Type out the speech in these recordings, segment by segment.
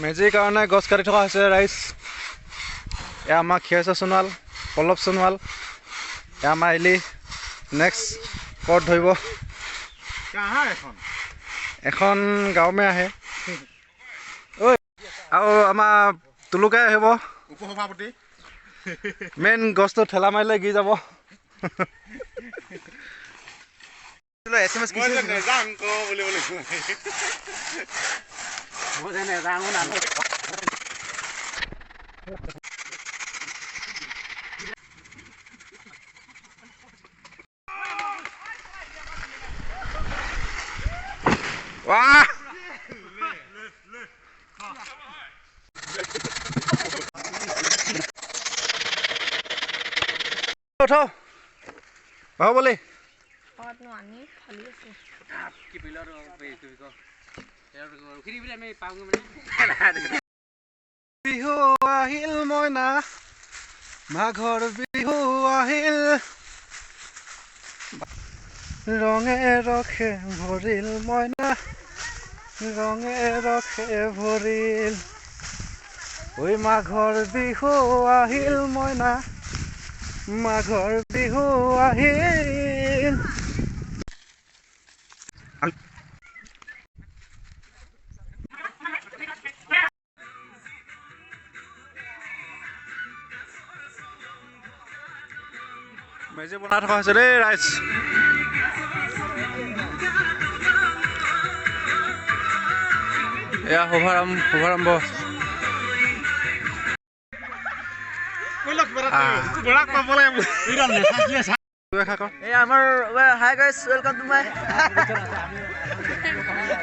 মেজিৰ কাৰণে গছ কাটি থকা হৈছে ৰাইজ। এয়া আমাৰ ক্ষীৰেশ্বৰ সোণোৱাল, পল্লৱ সোণোৱাল, এয়া আমাৰ এলি। নেক্সট ক'ত ধৰিব? এখন গাঁও মে আহে ঐ, আৰু আমাৰ তুলুকাই আহিব উপসভাপতি। মেইন গছটো ঠেলা মাৰিলে গি যাব। বাহুবলী বিহু আহিল মইনা, মাঘৰ বিহু আহিল, ৰঙে ৰখে ভৰিল মইনা, ৰঙে ৰখে ভৰিল। ঐ মাঘৰ বিহু আহিল মইনা, মাঘৰ বিহু আহিল। মেজি বনাই থকা হৈছে দেই ৰাইজ। এয়া শুভাৰম্ভ।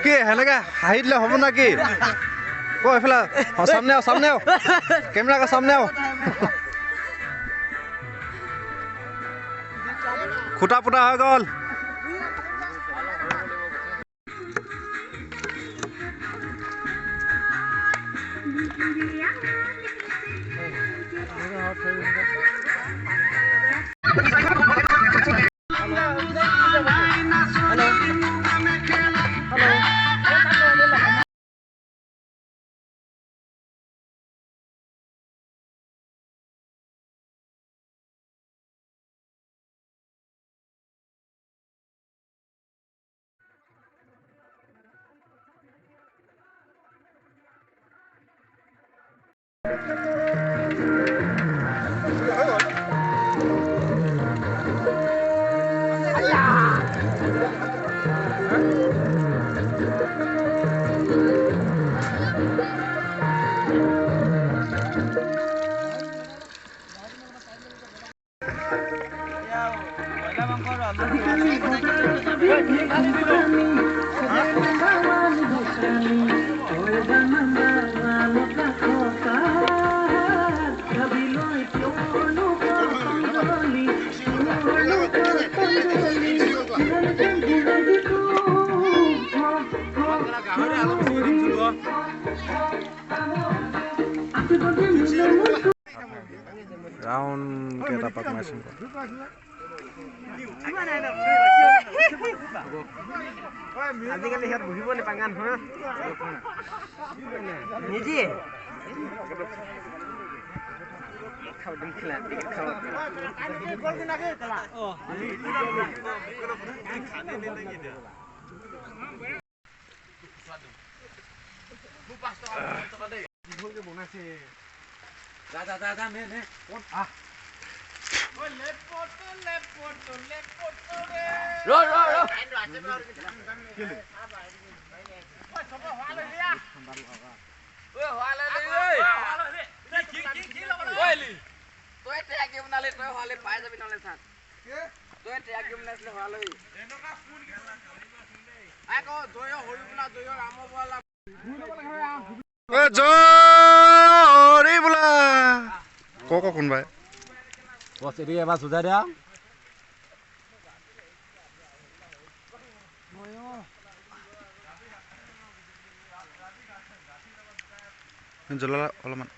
কি সেনেকে হাঁহি দিলে হ'ব না কি? ক এইফালে সামনে আও কেমেৰা কা সামনে আও। খুটা পুটা হৈ গ'ল। ৰাউণ্ড কেইটা পাক মাৰিছোঁ। আজিকালি সিহঁত বহিব নাপাঙান হা নিজে বনাইছে। কোনবাই এবাৰ চুজাই দিয়া জ্বলালা অলপমান।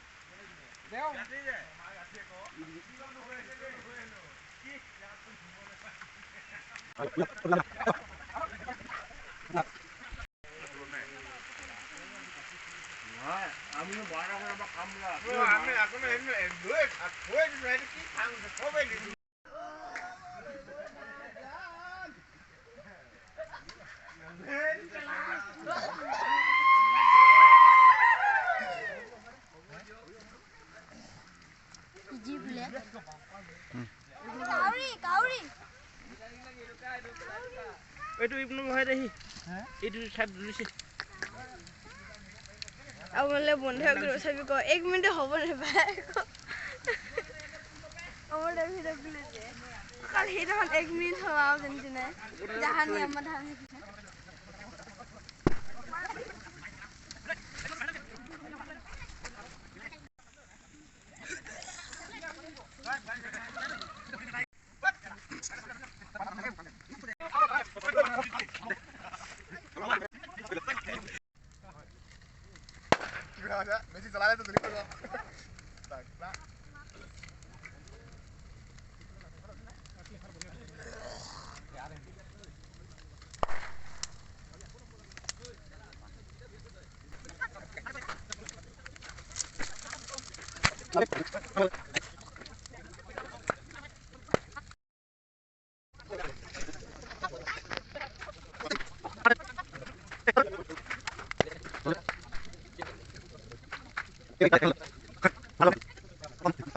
এইটো ইপনো হয় দেহি এইটো ছাত ধৰিছে আমালে বন্ধ করে সবই কো 1 মিনিট হবে না ভাই আমার ভিডিও প্লেতে কাল হেটা 1 মিনিট হওয়া জানতে না জাহানি আমার ধান Messi चला ले तो दिल्ली को Hello.